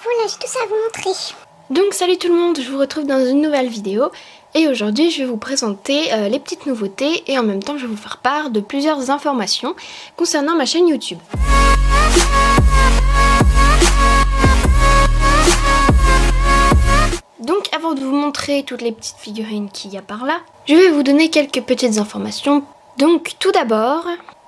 Voilà, j'ai tout ça à vous montrer. Donc salut tout le monde, je vous retrouve dans une nouvelle vidéo et aujourd'hui je vais vous présenter les petites nouveautés et en même temps je vais vous faire part de plusieurs informations concernant ma chaîne YouTube. Donc avant de vous montrer toutes les petites figurines qu'il y a par là, je vais vous donner quelques petites informations. Donc tout d'abord,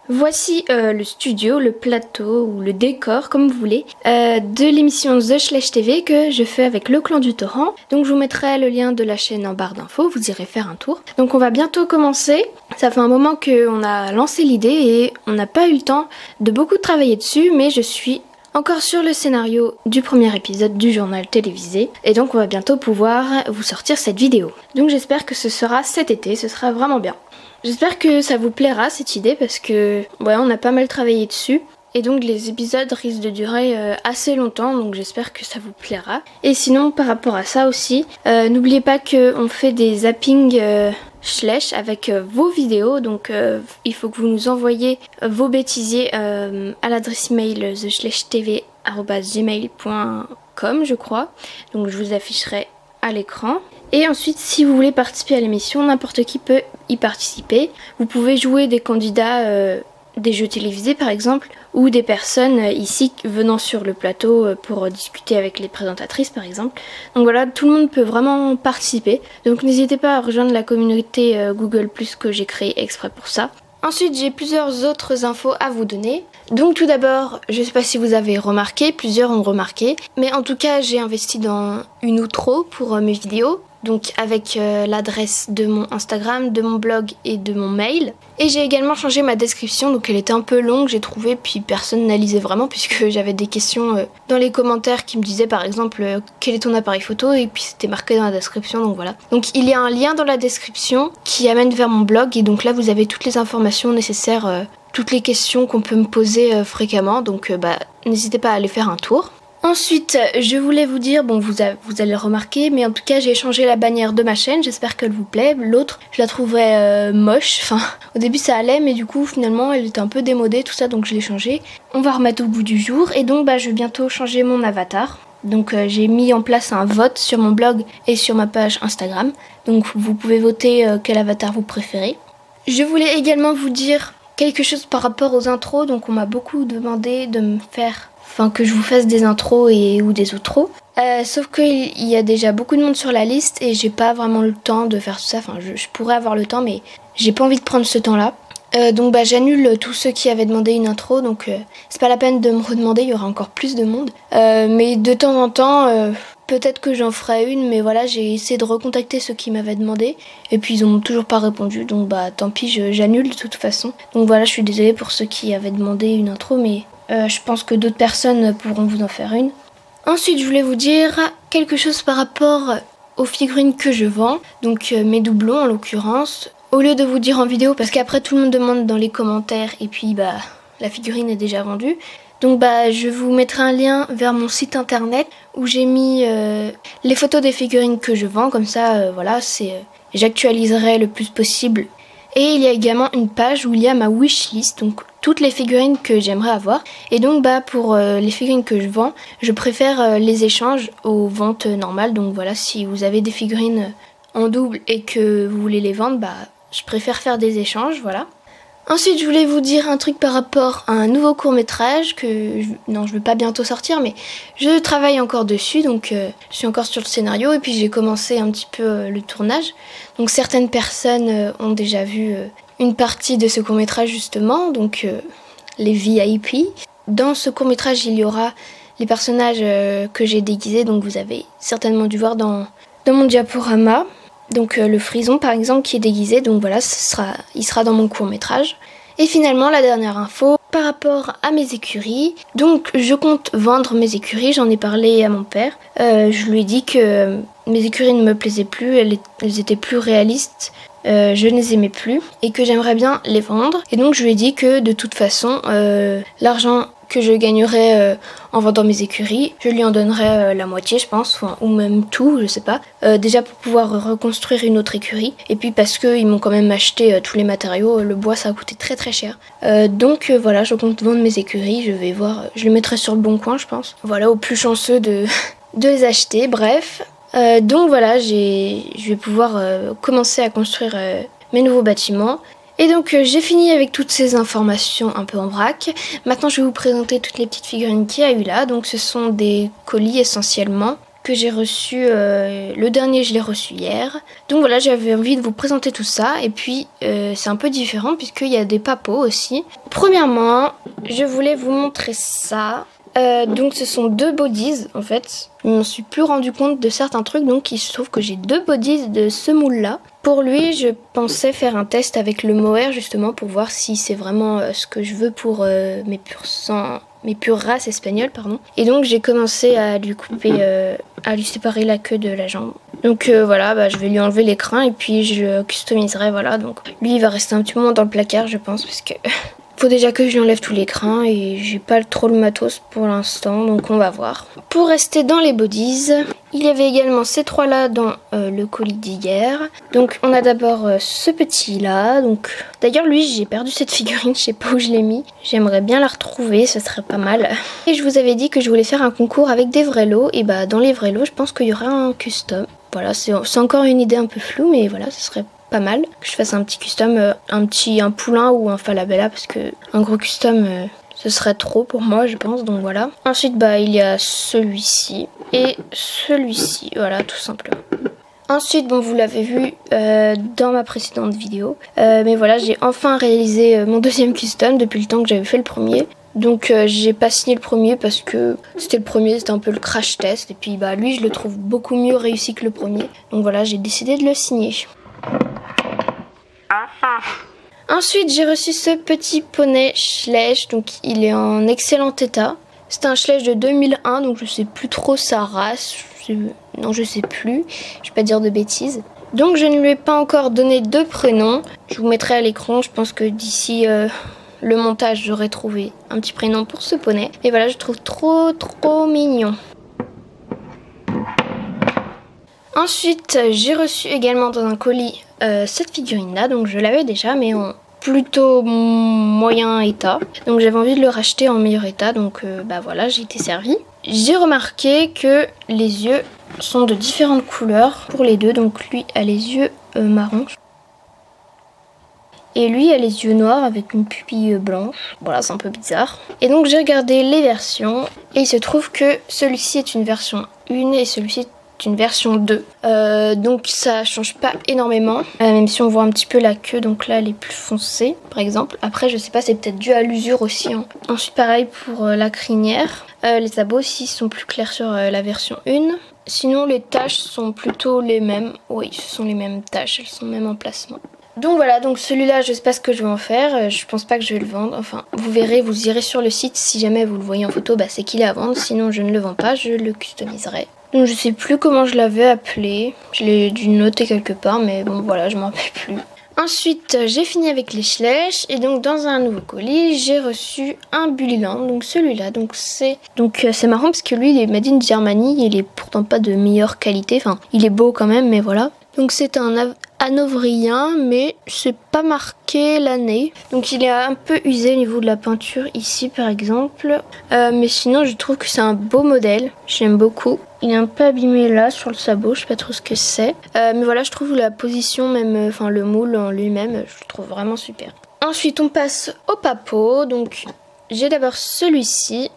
voici le studio, le plateau ou le décor comme vous voulez de l'émission The Schlecht TV que je fais avec le clan du torrent. Donc je vous mettrai le lien de la chaîne en barre d'infos, vous irez faire un tour. Donc on va bientôt commencer, ça fait un moment qu'on a lancé l'idée et on n'a pas eu le temps de beaucoup travailler dessus, mais je suis encore sur le scénario du premier épisode du journal télévisé et donc on va bientôt pouvoir vous sortir cette vidéo. Donc j'espère que ce sera cet été, ce sera vraiment bien. J'espère que ça vous plaira cette idée parce que ouais, on a pas mal travaillé dessus et donc les épisodes risquent de durer assez longtemps, donc j'espère que ça vous plaira. Et sinon par rapport à ça aussi, n'oubliez pas qu'on fait des zappings Schlecht avec vos vidéos, donc il faut que vous nous envoyez vos bêtisiers à l'adresse email theshlechttv@gmail.com je crois, donc je vous afficherai à l'écran. Et ensuite, si vous voulez participer à l'émission, n'importe qui peut y participer. Vous pouvez jouer des candidats des jeux télévisés par exemple, ou des personnes ici venant sur le plateau pour discuter avec les présentatrices par exemple. Donc voilà, tout le monde peut vraiment participer. Donc n'hésitez pas à rejoindre la communauté Google+, que j'ai créée exprès pour ça. Ensuite, j'ai plusieurs autres infos à vous donner. Donc tout d'abord, je sais pas si vous avez remarqué, plusieurs ont remarqué, mais en tout cas j'ai investi dans une outro pour mes vidéos. Donc avec l'adresse de mon Instagram, de mon blog et de mon mail. Et j'ai également changé ma description, donc elle était un peu longue, j'ai trouvé, puis personne ne la lisait vraiment puisque j'avais des questions dans les commentaires qui me disaient par exemple quel est ton appareil photo, et puis c'était marqué dans la description, donc voilà. Donc il y a un lien dans la description qui amène vers mon blog et donc là vous avez toutes les informations nécessaires, toutes les questions qu'on peut me poser fréquemment, donc n'hésitez pas à aller faire un tour. Ensuite, je voulais vous dire, bon vous allez le remarquer, mais en tout cas j'ai changé la bannière de ma chaîne, j'espère qu'elle vous plaît. L'autre, je la trouvais moche, enfin au début ça allait, mais du coup finalement elle était un peu démodée, tout ça, donc je l'ai changée. On va remettre au goût du jour, et donc je vais bientôt changer mon avatar. Donc j'ai mis en place un vote sur mon blog et sur ma page Instagram, donc vous pouvez voter quel avatar vous préférez. Je voulais également vous dire quelque chose par rapport aux intros, donc on m'a beaucoup demandé de me faire... que je vous fasse des intros ou des outros. Sauf qu'il y a déjà beaucoup de monde sur la liste et j'ai pas vraiment le temps de faire tout ça. Enfin, je pourrais avoir le temps, mais j'ai pas envie de prendre ce temps-là. Donc j'annule tous ceux qui avaient demandé une intro. Donc c'est pas la peine de me redemander, il y aura encore plus de monde. Mais de temps en temps, peut-être que j'en ferai une. Mais voilà, j'ai essayé de recontacter ceux qui m'avaient demandé. Et puis ils ont toujours pas répondu. Donc tant pis, j'annule de toute façon. Donc voilà, je suis désolée pour ceux qui avaient demandé une intro, mais... je pense que d'autres personnes pourront vous en faire une. Ensuite, je voulais vous dire quelque chose par rapport aux figurines que je vends. Donc mes doublons en l'occurrence. Au lieu de vous dire en vidéo, parce qu'après tout le monde demande dans les commentaires et puis la figurine est déjà vendue. Donc je vous mettrai un lien vers mon site internet où j'ai mis les photos des figurines que je vends. Comme ça, j'actualiserai le plus possible. Et il y a également une page où il y a ma wishlist, donc toutes les figurines que j'aimerais avoir. Et donc pour les figurines que je vends, je préfère les échanges aux ventes normales. Donc voilà, si vous avez des figurines en double et que vous voulez les vendre, je préfère faire des échanges, voilà. Ensuite, je voulais vous dire un truc par rapport à un nouveau court-métrage que je vais pas bientôt sortir, mais je travaille encore dessus, donc je suis encore sur le scénario et puis j'ai commencé un petit peu le tournage. Donc certaines personnes ont déjà vu une partie de ce court-métrage justement, donc les VIP. Dans ce court-métrage, il y aura les personnages que j'ai déguisés, donc vous avez certainement dû voir dans mon diaporama. Donc le frison par exemple qui est déguisé, donc voilà, il sera dans mon court-métrage. Et finalement la dernière info par rapport à mes écuries. Donc je compte vendre mes écuries, j'en ai parlé à mon père. Je lui ai dit que mes écuries ne me plaisaient plus, elles étaient plus réalistes. Je ne les aimais plus et que j'aimerais bien les vendre. Et donc je lui ai dit que de toute façon l'argent que je gagnerais en vendant mes écuries. Je lui en donnerais la moitié, je pense, ou même tout, je sais pas. Déjà pour pouvoir reconstruire une autre écurie. Et puis parce qu'ils m'ont quand même acheté tous les matériaux. Le bois, ça a coûté très très cher. Donc voilà, je compte vendre mes écuries. Je vais voir, je les mettrai sur le bon coin, je pense. Voilà, aux plus chanceux de les acheter. Bref. Donc voilà, je vais pouvoir commencer à construire mes nouveaux bâtiments. Et donc j'ai fini avec toutes ces informations un peu en vrac. Maintenant je vais vous présenter toutes les petites figurines qu'il y a eu là. Donc ce sont des colis essentiellement que j'ai reçus. Le dernier je l'ai reçu hier. Donc voilà, j'avais envie de vous présenter tout ça. Et puis c'est un peu différent puisqu'il y a des papos aussi. Premièrement, je voulais vous montrer ça. Donc ce sont 2 bodies en fait. Je ne me suis plus rendu compte de certains trucs, donc il se trouve que j'ai 2 bodies de ce moule là. Pour lui, je pensais faire un test avec le mohair justement pour voir si c'est vraiment ce que je veux pour mes pures races espagnoles, pardon. Et donc j'ai commencé à lui à lui séparer la queue de la jambe. Donc voilà, je vais lui enlever l'écran et puis je customiserai, voilà. Donc lui il va rester un petit moment dans le placard je pense parce que faut déjà que je lui enlève tout l'écran et j'ai pas trop le matos pour l'instant, donc on va voir. Pour rester dans les bodies, il y avait également ces 3 là dans le colis d'hier. Donc on a d'abord ce petit là. Donc d'ailleurs lui j'ai perdu cette figurine, je sais pas où je l'ai mis. J'aimerais bien la retrouver, ça serait pas mal. Et je vous avais dit que je voulais faire un concours avec des vrais lots. Et bah dans les vrais lots je pense qu'il y aura un custom. Voilà, c'est encore une idée un peu floue, mais voilà, ce serait pas mal que je fasse un petit custom, un poulain ou un falabella, parce que un gros custom ce serait trop pour moi je pense, donc voilà. Ensuite il y a celui-ci et celui-ci, voilà, tout simplement. Ensuite vous l'avez vu dans ma précédente vidéo, mais voilà, j'ai enfin réalisé mon deuxième custom depuis le temps que j'avais fait le premier. Donc j'ai pas signé le premier parce que c'était un peu le crash test, et puis lui je le trouve beaucoup mieux réussi que le premier, donc voilà, j'ai décidé de le signer. Ensuite j'ai reçu ce petit poney Schleich, donc il est en excellent état. C'est un Schleich de 2001, donc je sais plus trop sa race, non je sais plus, je vais pas dire de bêtises. Donc je ne lui ai pas encore donné de prénom, je vous mettrai à l'écran, je pense que d'ici le montage j'aurai trouvé un petit prénom pour ce poney. Et voilà, je trouve trop mignon. Ensuite j'ai reçu également dans un colis cette figurine là, donc je l'avais déjà mais en plutôt moyen état, donc j'avais envie de le racheter en meilleur état, donc voilà, j'ai été servie. J'ai remarqué que les yeux sont de différentes couleurs pour les deux, donc lui a les yeux marrons et lui a les yeux noirs avec une pupille blanche. Voilà, c'est un peu bizarre. Et donc j'ai regardé les versions et il se trouve que celui-ci est une version 1 et celui-ci une version 2, donc ça change pas énormément, même si on voit un petit peu la queue, donc là elle est plus foncée par exemple. Après je sais pas, c'est peut-être dû à l'usure aussi, hein. Ensuite pareil pour la crinière, les sabots aussi sont plus clairs sur la version 1. Sinon les taches sont plutôt les mêmes, oui ce sont les mêmes taches, elles sont même en placement. Donc voilà, donc celui-là je sais pas ce que je vais en faire, je pense pas que je vais le vendre, enfin vous verrez, vous irez sur le site, si jamais vous le voyez en photo, c'est qu'il est à vendre, sinon je ne le vends pas, je le customiserai. Donc je sais plus comment je l'avais appelé, je l'ai dû noter quelque part, mais bon voilà, je m'en rappelle plus. Ensuite j'ai fini avec les Schleich et donc dans un nouveau colis j'ai reçu un Bullyland, donc celui-là, donc c'est marrant parce que lui il est made in Germany, il est pourtant pas de meilleure qualité, enfin il est beau quand même, mais voilà. Donc c'est un hanovrien, mais c'est pas marqué l'année. Donc il est un peu usé au niveau de la peinture ici par exemple. Mais sinon je trouve que c'est un beau modèle, j'aime beaucoup. Il est un peu abîmé là sur le sabot, je sais pas trop ce que c'est. Mais voilà, je trouve la position même, le moule en lui-même, je le trouve vraiment super. Ensuite on passe au papot, donc j'ai d'abord celui-ci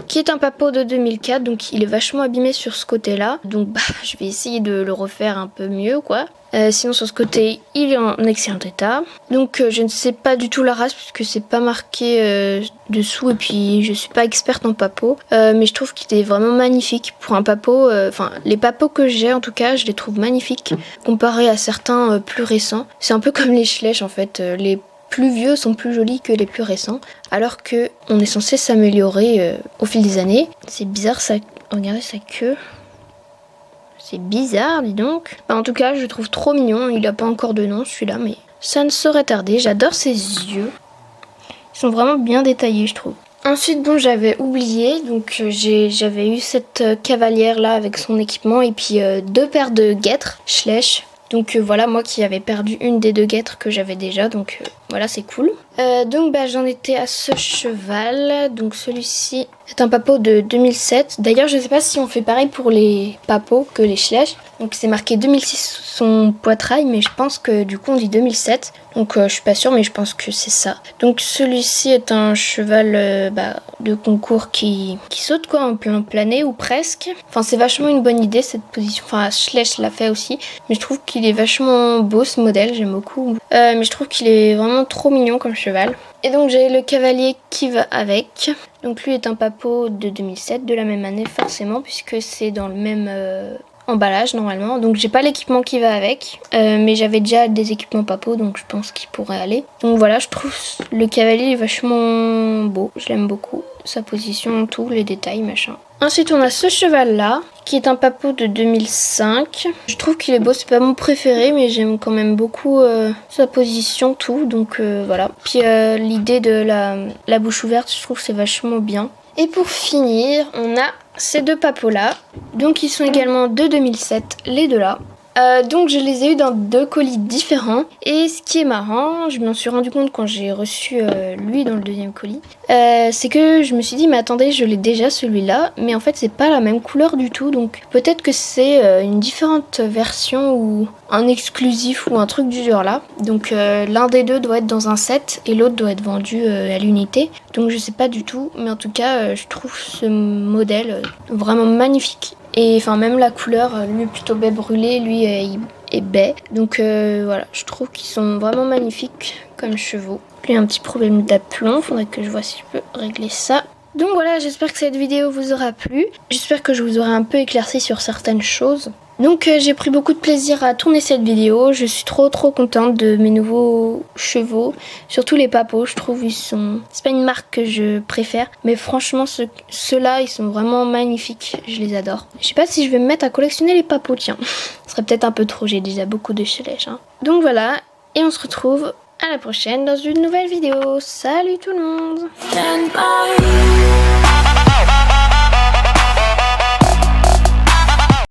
qui est un papot de 2004, donc il est vachement abîmé sur ce côté-là. Donc je vais essayer de le refaire un peu mieux quoi. Sinon sur ce côté il est en excellent état. Donc je ne sais pas du tout la race puisque c'est pas marqué dessous, et puis je suis pas experte en papot, mais je trouve qu'il est vraiment magnifique pour un papot. Enfin les papots que j'ai en tout cas je les trouve magnifiques comparé à certains plus récents. C'est un peu comme les Schleich en fait, les plus vieux sont plus jolis que les plus récents, alors que on est censé s'améliorer au fil des années. C'est bizarre ça, regardez sa queue. C'est bizarre, dis donc. En tout cas, je le trouve trop mignon. Il a pas encore de nom celui-là, mais ça ne saurait tarder. J'adore ses yeux. Ils sont vraiment bien détaillés, je trouve. Ensuite, bon, j'avais oublié, donc j'avais eu cette cavalière là avec son équipement et puis 2 paires de guêtres, Schleich. Donc voilà, moi qui avais perdu une des 2 guêtres que j'avais déjà, donc voilà, c'est cool. Donc j'en étais à ce cheval, donc celui-ci est un papot de 2007. D'ailleurs, je sais pas si on fait pareil pour les papots que les Schleich. Donc c'est marqué 2006 sur son poitrail, mais je pense que du coup on dit 2007. Donc je suis pas sûre, mais je pense que c'est ça. Donc celui-ci est un cheval de concours qui saute quoi, en plein plané ou presque. Enfin c'est vachement une bonne idée cette position. Enfin Schleich l'a fait aussi, mais je trouve qu'il est vachement beau ce modèle, j'aime beaucoup. Mais je trouve qu'il est vraiment trop mignon comme cheval. Et donc j'ai le cavalier qui va avec. Donc lui est un papot de 2007, de la même année forcément, puisque c'est dans le même emballage normalement. Donc j'ai pas l'équipement qui va avec, mais j'avais déjà des équipements papot, donc je pense qu'il pourrait aller. Donc voilà, je trouve le cavalier est vachement beau, je l'aime beaucoup. Sa position, tout, les détails, machin. Ensuite on a ce cheval là, qui est un papot de 2005. Je trouve qu'il est beau, c'est pas mon préféré, mais j'aime quand même beaucoup sa position, tout, donc voilà. Puis l'idée de la bouche ouverte, je trouve que c'est vachement bien. Et pour finir, on a ces 2 papots là, donc ils sont également de 2007, les 2 là. Donc je les ai eu dans 2 colis différents, et ce qui est marrant, je m'en suis rendu compte quand j'ai reçu lui dans le 2e colis, c'est que je me suis dit mais attendez, je l'ai déjà celui-là, mais en fait c'est pas la même couleur du tout, donc peut-être que c'est une différente version ou un exclusif ou un truc du genre là. Donc l'un des 2 doit être dans un set et l'autre doit être vendu à l'unité, donc je sais pas du tout, mais en tout cas je trouve ce modèle vraiment magnifique. Et enfin même la couleur, lui est plutôt baie brûlée, lui est baie. Donc voilà, je trouve qu'ils sont vraiment magnifiques comme chevaux. Lui a un petit problème d'aplomb, faudrait que je vois si je peux régler ça. Donc voilà, j'espère que cette vidéo vous aura plu. J'espère que je vous aurai un peu éclairci sur certaines choses. Donc j'ai pris beaucoup de plaisir à tourner cette vidéo. Je suis trop contente de mes nouveaux chevaux. Surtout les papots, je trouve ils sont... C'est pas une marque que je préfère, mais franchement ceux-là ils sont vraiment magnifiques. Je les adore. Je sais pas si je vais me mettre à collectionner les papots, tiens. Ce serait peut-être un peu trop, j'ai déjà beaucoup de Schleich. Donc voilà, et on se retrouve à la prochaine dans une nouvelle vidéo. Salut tout le monde!